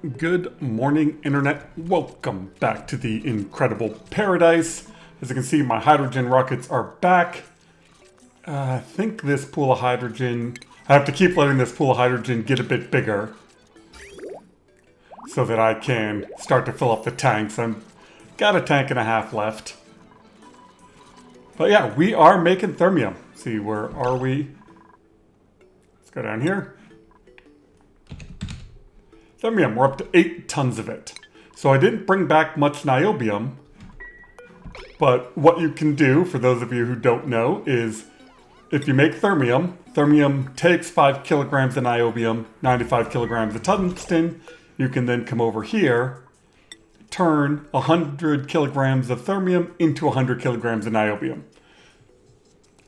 Good morning, Internet. Welcome back to the incredible paradise. As you can see, my hydrogen rockets are back. I think this pool of hydrogen... I have to keep letting this pool of hydrogen get a bit bigger so that I can start to fill up the tanks. I've got a tank and a half left. But yeah, we are making Thermium. See, where are we? Let's go down here. Thermium, we're up to 8 tons of it. So I didn't bring back much niobium, but what you can do, for those of you who don't know, is if you make Thermium, Thermium takes 5 kilograms of niobium, 95 kilograms of tungsten, you can then come over here, turn 100 kilograms of Thermium into 100 kilograms of niobium.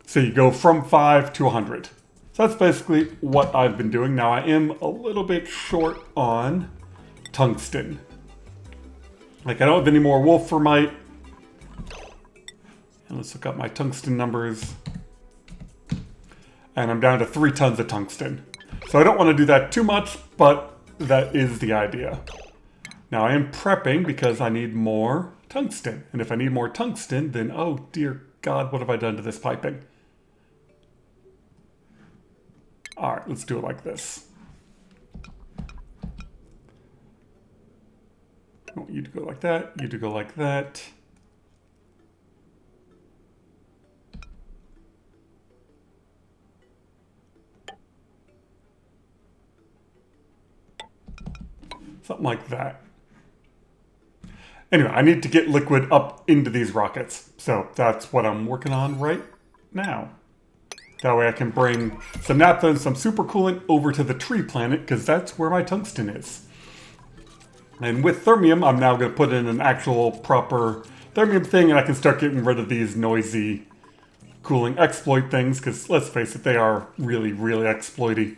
So you go from 5 to 100. So that's basically what I've been doing. Now I am a little bit short on tungsten. Like I don't have any more wolframite. And let's look up my tungsten numbers. And I'm down to 3 tons of tungsten. So I don't want to do that too much, but that is the idea. Now I am prepping because I need more tungsten. And if I need more tungsten, then oh dear God, what have I done to this piping? All right, let's do it like this. I want you to go like that, you to go like that. Something like that. Anyway, I need to get liquid up into these rockets. So that's what I'm working on right now. That way I can bring some naphtha and some supercoolant over to the tree planet, because that's where my tungsten is. And with Thermium, I'm now going to put in an actual proper Thermium thing, and I can start getting rid of these noisy cooling exploit things, because let's face it, they are really, really exploity.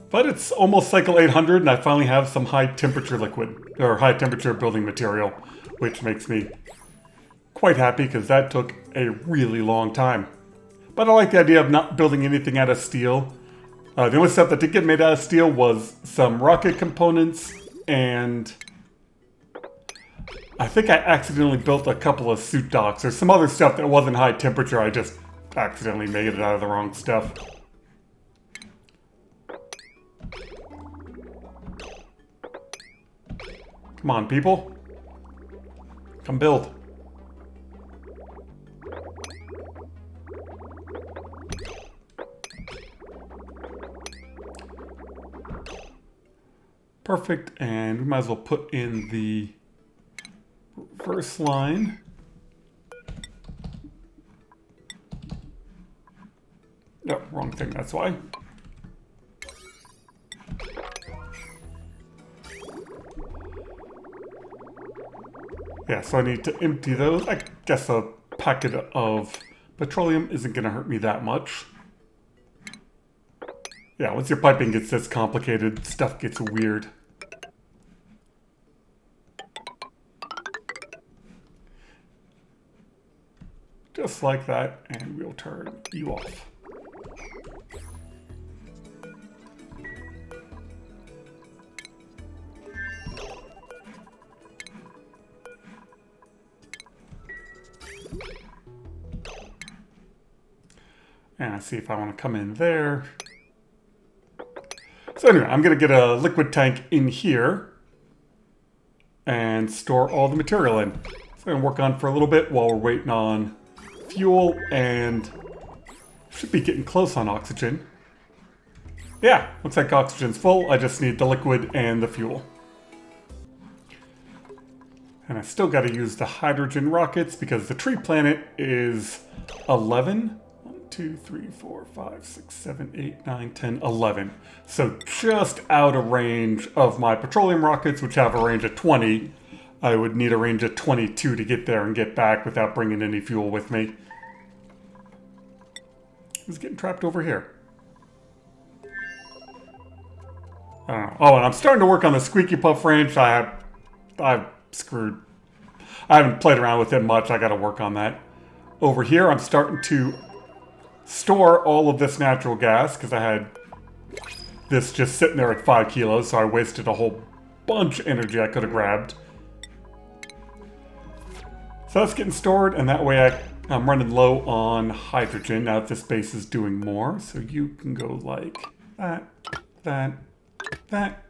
But it's almost cycle 800, and I finally have some high temperature liquid, or high temperature building material, which makes me quite happy, because that took a really long time. But I like the idea of not building anything out of steel. The only stuff that did get made out of steel was some rocket components, and I think I accidentally built a couple of suit docks. There's some other stuff that wasn't high temperature, I just accidentally made it out of the wrong stuff. Come on, people. Come build. Perfect, and we might as well put in the reverse line. No, wrong thing, that's why. Yeah, so I need to empty those. I guess a packet of petroleum isn't going to hurt me that much. Yeah, once your piping gets this complicated, stuff gets weird. Just like that, and we'll turn you off. And I see if I want to come in there. So anyway, I'm going to get a liquid tank in here and store all the material in. So I'm going to work on for a little bit while we're waiting on fuel, and should be getting close on oxygen. Yeah, looks like oxygen's full. I just need the liquid and the fuel. And I still got to use the hydrogen rockets because the tree planet is 11. 1, 2, 3, 4, 5, 6, 7, 8, 9, 10, 11. So just out of range of my petroleum rockets, which have a range of 20. I would need a range of 22 to get there and get back without bringing any fuel with me. Who's getting trapped over here? I don't know. Oh, and I'm starting to work on the squeaky puff range. I've screwed. I haven't played around with it much. I got to work on that. Over here, I'm starting to store all of this natural gas because I had this just sitting there at 5 kilos, so I wasted a whole bunch of energy I could have grabbed. So that's getting stored, and that way I'm running low on hydrogen now that this base is doing more. So you can go like that, that, that.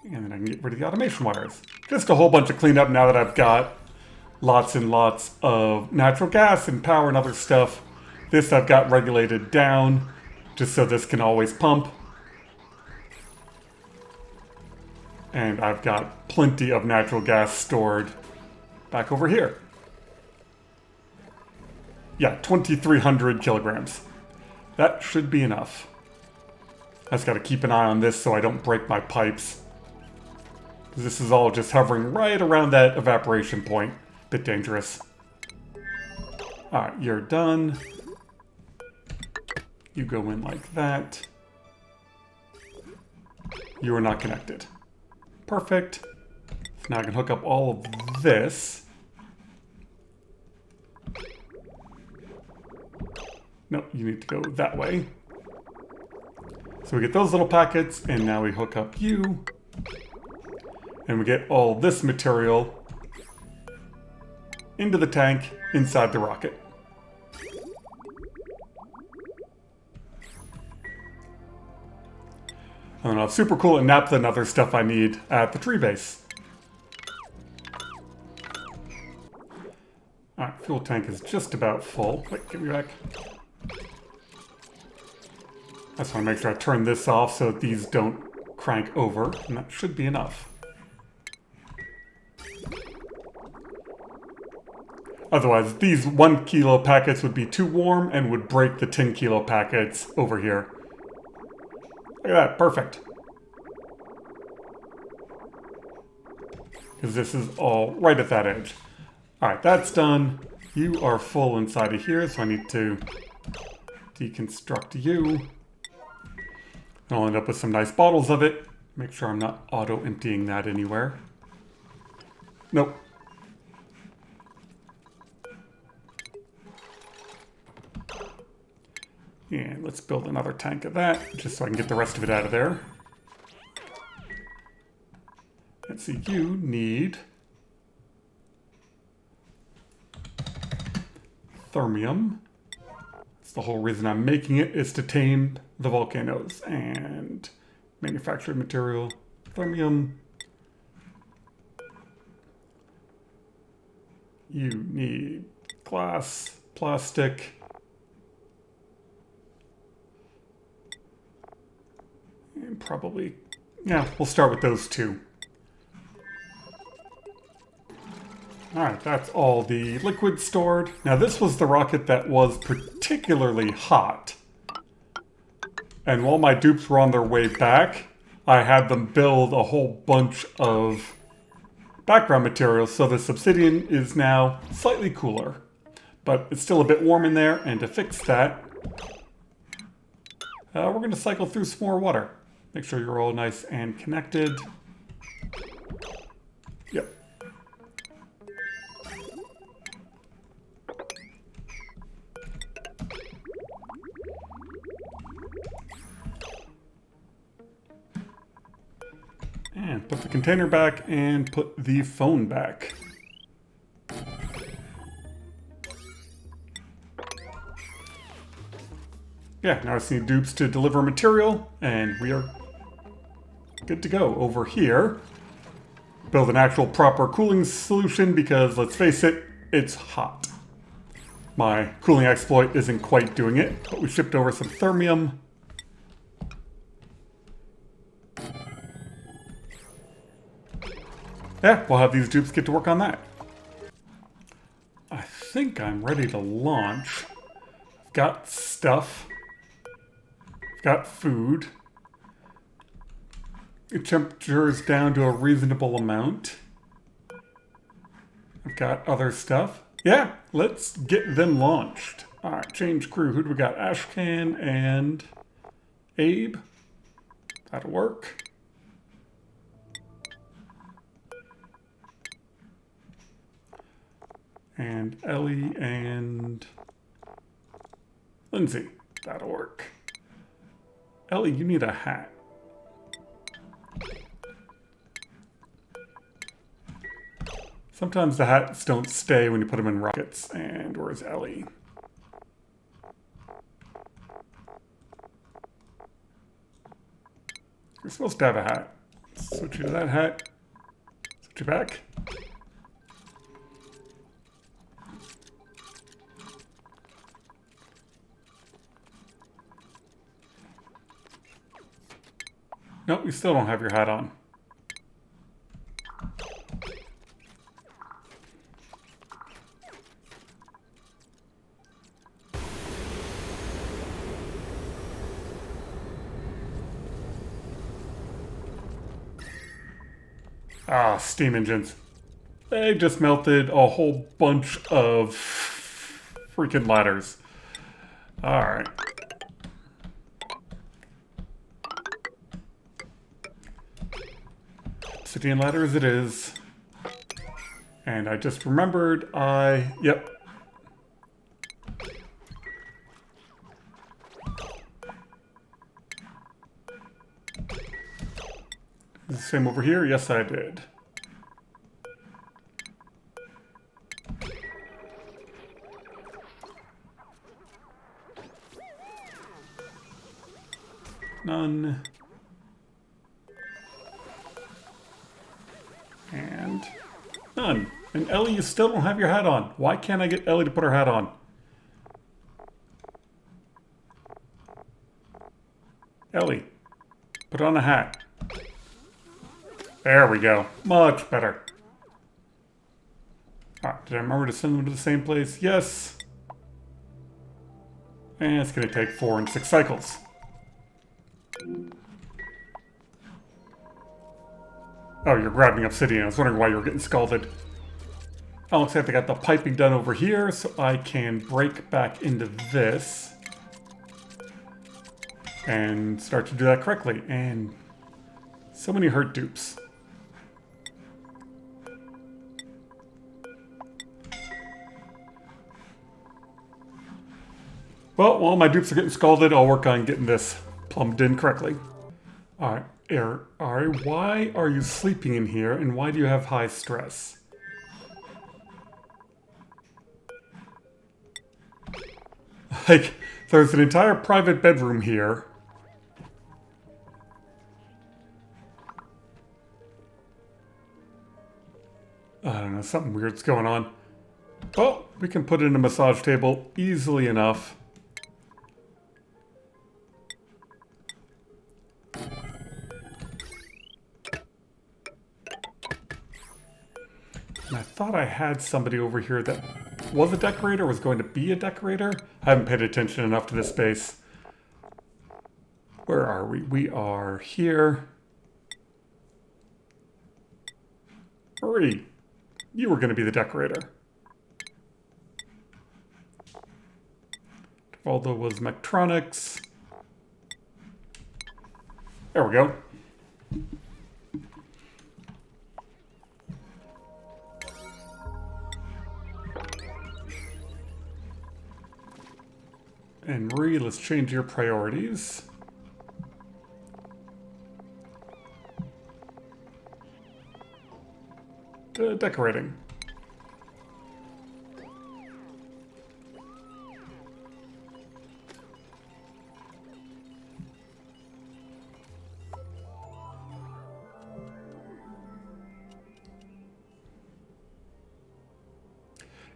And then I can get rid of the automation wires. Just a whole bunch of cleanup now that I've got lots and lots of natural gas and power and other stuff. This I've got regulated down, just so this can always pump. And I've got plenty of natural gas stored back over here. Yeah, 2,300 kilograms. That should be enough. I just got to keep an eye on this so I don't break my pipes. This is all just hovering right around that evaporation point. Bit dangerous. Alright, you're done. You go in like that. You are not connected. Perfect. So now I can hook up all of this. No, you need to go that way. So we get those little packets, and now we hook up you. And we get all this material into the tank inside the rocket. And then I'll have super cool and naphtha and other stuff I need at the tree base. Alright, fuel tank is just about full. Wait, give me back. I just want to make sure I turn this off so that these don't crank over, and that should be enough. Otherwise, these 1 kilo packets would be too warm and would break the 10 kilo packets over here. Look at that, perfect. Because this is all right at that edge. Alright, that's done. You are full inside of here, so I need to deconstruct you. And I'll end up with some nice bottles of it. Make sure I'm not auto-emptying that anywhere. Nope. And let's build another tank of that, just so I can get the rest of it out of there. Let's see, you need Thermium. That's the whole reason I'm making it, is to tame the volcanoes. And manufactured material, Thermium. You need glass, plastic. And probably, yeah, we'll start with those two. Alright, that's all the liquid stored. Now this was the rocket that was particularly hot. And while my dupes were on their way back, I had them build a whole bunch of background materials, so the obsidian is now slightly cooler. But it's still a bit warm in there, and to fix that, we're going to cycle through some more water. Make sure you're all nice and connected. Yep. And put the container back and put the phone back. Yeah, now I just need dupes to deliver material, and we are good to go. Over here, build an actual proper cooling solution because, let's face it, it's hot. My cooling exploit isn't quite doing it, but we shipped over some Thermium. Yeah, we'll have these dupes get to work on that. I think I'm ready to launch. I've got stuff. I've got food. The temperature is down to a reasonable amount. I've got other stuff. Yeah, let's get them launched. Alright, change crew. Who do we got? Ashcan and Abe. That'll work. And Ellie and Lindsay. That'll work. Ellie, you need a hat. Sometimes the hats don't stay when you put them in rockets. And where's Ellie? You're supposed to have a hat. Switch you to that hat. Switch you back. Nope, you still don't have your hat on. Ah, steam engines. They just melted a whole bunch of freaking ladders. Alright. Obsidian ladders it is. And I just remembered yep. Is the same over here? Yes, I did. None. And none. And Ellie, you still don't have your hat on. Why can't I get Ellie to put her hat on? Ellie, put on a hat. There we go. Much better. Alright, did I remember to send them to the same place? Yes. And it's going to take 4 and 6 cycles. Oh, you're grabbing obsidian. I was wondering why you were getting scalded. Oh, looks like I got the piping done over here, so I can break back into this. And start to do that correctly. And so many hurt dupes. Well, while my dupes are getting scalded, I'll work on getting this plumbed in correctly. Alright, Ari, why are you sleeping in here, and why do you have high stress? Like, there's an entire private bedroom here. I don't know, something weird's going on. Oh, we can put in a massage table easily enough. And I thought I had somebody over here that was a decorator, was going to be a decorator. I haven't paid attention enough to this space. Where are we? We are here. Hurry! You were going to be the decorator. Although was Mechtronics. There we go. And Marie, let's change your priorities. To decorating.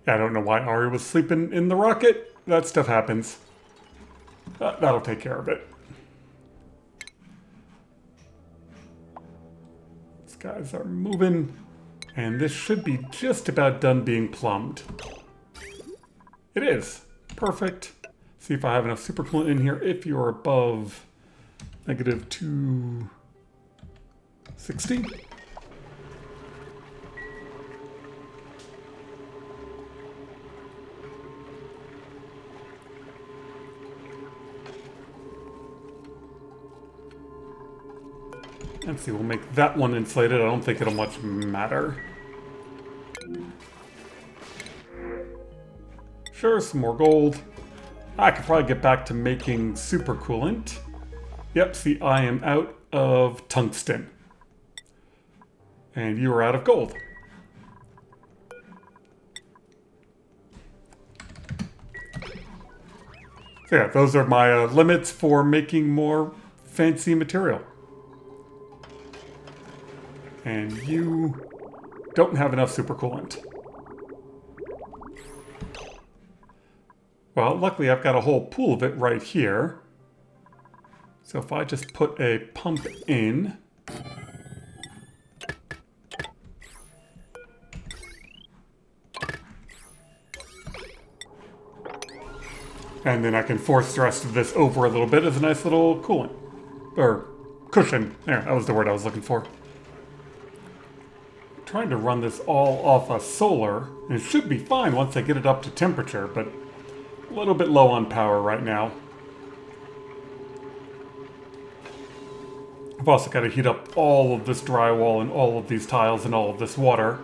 Yeah, I don't know why Ari was sleeping in the rocket. That stuff happens. That'll take care of it. These guys are moving. And this should be just about done being plumbed. It is. Perfect. See if I have enough supercoolant in here. If you're above negative 260. Let's see, we'll make that one insulated. I don't think it'll much matter. Sure, some more gold. I could probably get back to making supercoolant. Yep, see, I am out of tungsten. And you are out of gold. So yeah, those are my limits for making more fancy material. And you don't have enough supercoolant. Well, luckily I've got a whole pool of it right here. So if I just put a pump in, and then I can force the rest of this over a little bit as a nice little coolant. Or cushion. There, that was the word I was looking for. I'm trying to run this all off of solar, and it should be fine once I get it up to temperature, but a little bit low on power right now. I've also got to heat up all of this drywall and all of these tiles and all of this water.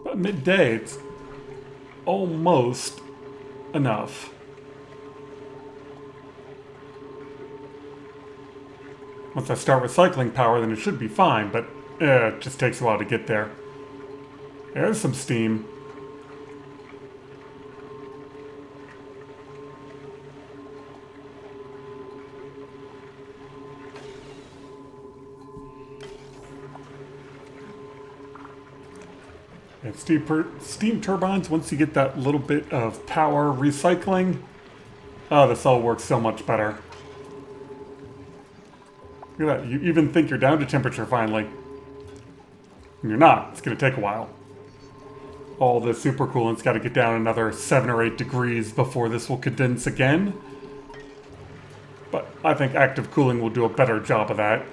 But midday, it's almost enough. Once I start recycling power, then it should be fine, but it just takes a while to get there. There's some steam. And steam turbines, once you get that little bit of power recycling, oh, this all works so much better. Look at that, you even think you're down to temperature finally. And you're not, it's gonna take a while. All the supercoolant's got to get down another 7 or 8 degrees before this will condense again. But I think active cooling will do a better job of that.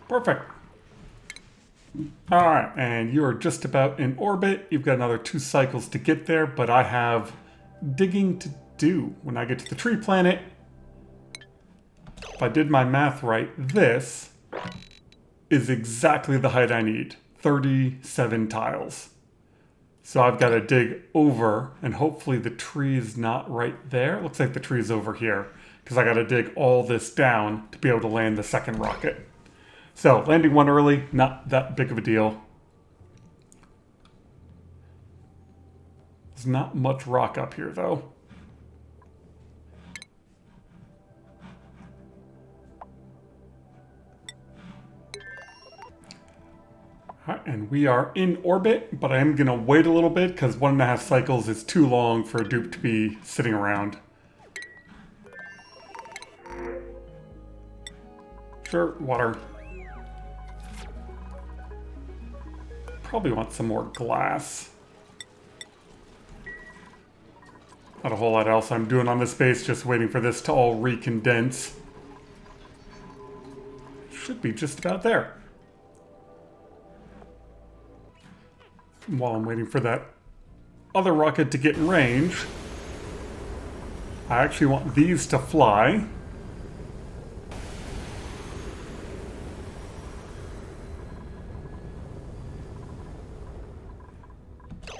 Perfect. Alright, and you're just about in orbit. You've got another 2 cycles to get there, but I have digging to do. When I get to the tree planet, if I did my math right, this is exactly the height I need. 37 tiles. So I've got to dig over, and hopefully the tree is not right there. It looks like the tree is over here, because I got to dig all this down to be able to land the second rocket. So landing one early, not that big of a deal. There's not much rock up here though. And we are in orbit, but I am going to wait a little bit because 1.5 cycles is too long for a dupe to be sitting around. Sure, water. Probably want some more glass. Not a whole lot else I'm doing on this base, just waiting for this to all recondense. Should be just about there. While I'm waiting for that other rocket to get in range, I actually want these to fly.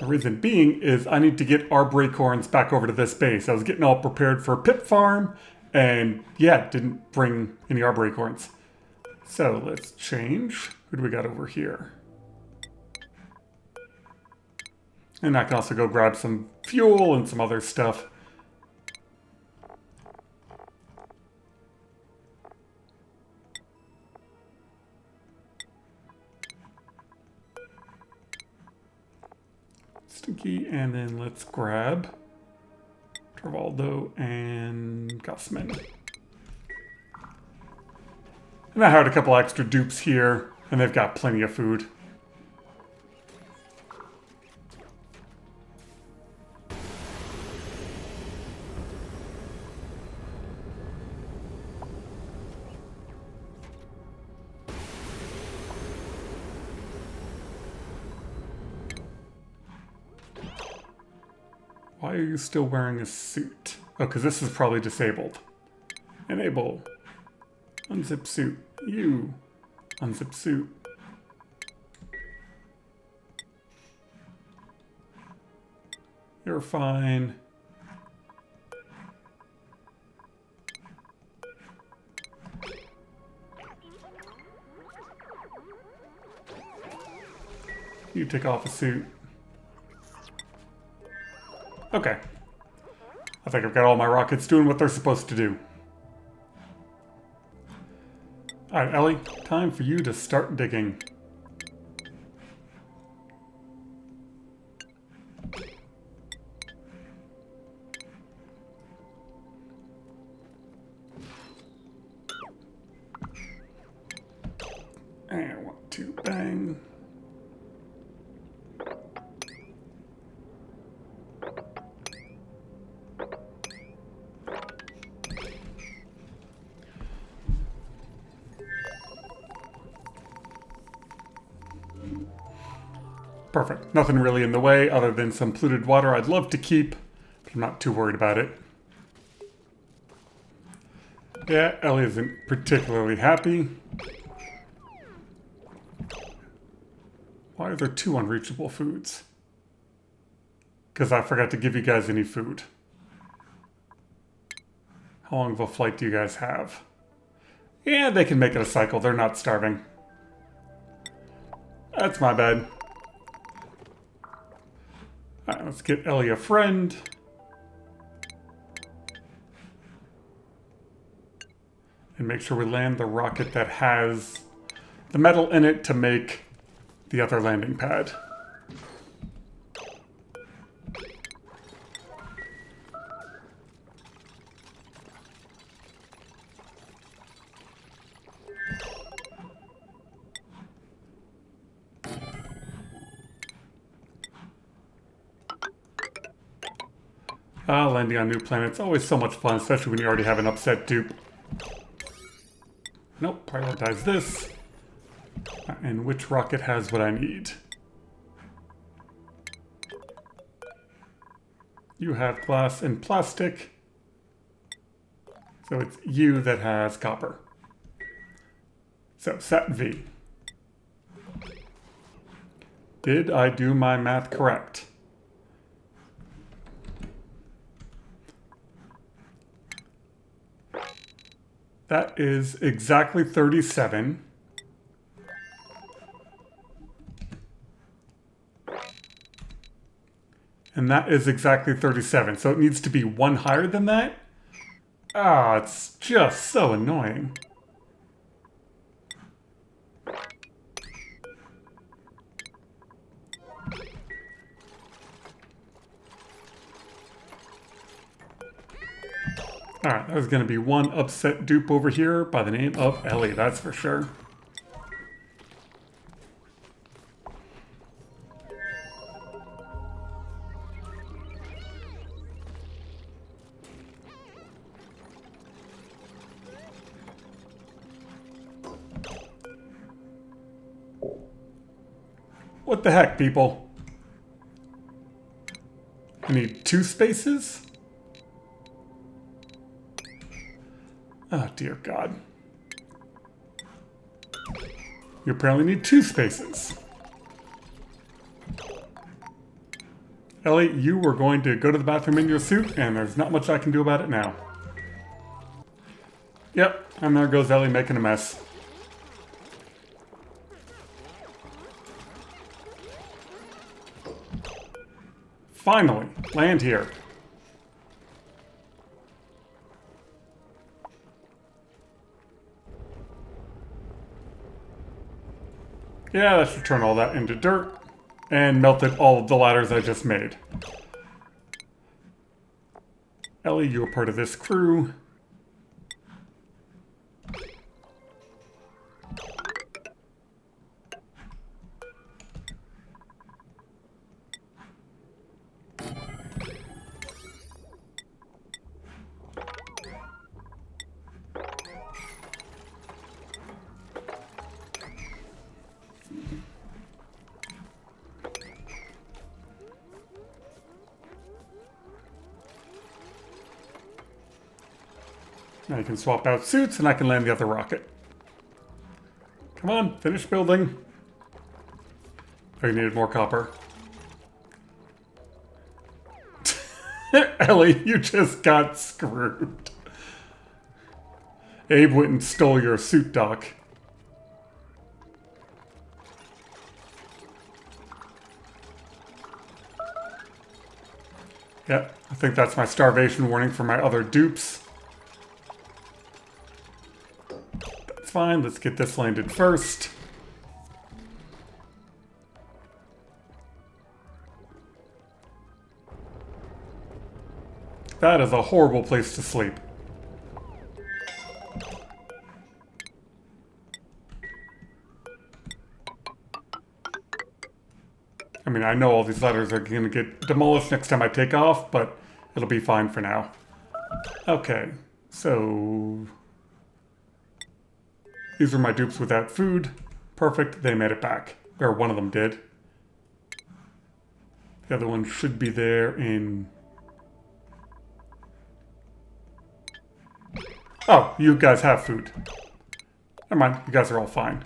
The reason being is I need to get our breakhorns back over to this base. I was getting all prepared for a pip farm, and yeah, didn't bring any arbor acorns. So let's change. Who do we got over here? And I can also go grab some fuel and some other stuff. Stinky, and then let's grab Travaldo and Gusman. And I hired a couple extra dupes here, and they've got plenty of food. Why are you still wearing a suit? Oh, because this is probably disabled. Enable. Unzip suit. You. Unzip suit. You're fine. You take off a suit. Okay. I think I've got all my rockets doing what they're supposed to do. Alright, Ellie, time for you to start digging. And 1, 2, bang. Perfect. Nothing really in the way other than some polluted water I'd love to keep, but I'm not too worried about it. Yeah, Ellie isn't particularly happy. Why are there 2 unreachable foods? Because I forgot to give you guys any food. How long of a flight do you guys have? Yeah, they can make it a cycle. They're not starving. That's my bad. Alright, let's get Ellie a friend. And make sure we land the rocket that has the metal in it to make the other landing pad. Landing on new planets, always so much fun, especially when you already have an upset dupe. Nope, prioritize this. And which rocket has what I need? You have glass and plastic. So it's you that has copper. So set V. Did I do my math correct? That is exactly 37. And that is exactly 37. So it needs to be 1 higher than that? Ah, it's just so annoying. Alright, there's going to be one upset dupe over here by the name of Ellie, that's for sure. What the heck, people? I need 2 spaces? Oh, dear God. You apparently need 2 spaces. Ellie, you were going to go to the bathroom in your suit, and there's not much I can do about it now. Yep, and there goes Ellie making a mess. Finally, land here. Yeah, that should turn all that into dirt and melted all of the ladders I just made. Ellie, you are part of this crew. Now you can swap out suits and I can land the other rocket. Come on, finish building. Oh, you needed more copper. Ellie, you just got screwed. Abe went and stole your suit dock. Yep, I think that's my starvation warning for my other dupes. That's fine, let's get this landed first. That is a horrible place to sleep. I mean, I know all these letters are going to get demolished next time I take off, but it'll be fine for now. Okay, so... these are my dupes without food. Perfect, they made it back. Or one of them did. The other one should be there in... oh, you guys have food. Never mind, you guys are all fine.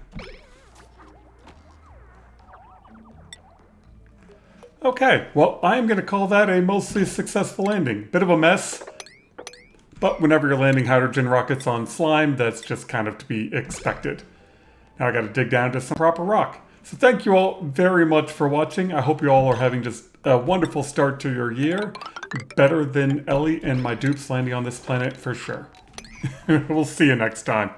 Okay, well, I am going to call that a mostly successful landing. Bit of a mess, but whenever you're landing hydrogen rockets on slime, that's just kind of to be expected. Now I got to dig down to some proper rock. So thank you all very much for watching. I hope you all are having just a wonderful start to your year. Better than Ellie and my dupes landing on this planet for sure. We'll see you next time.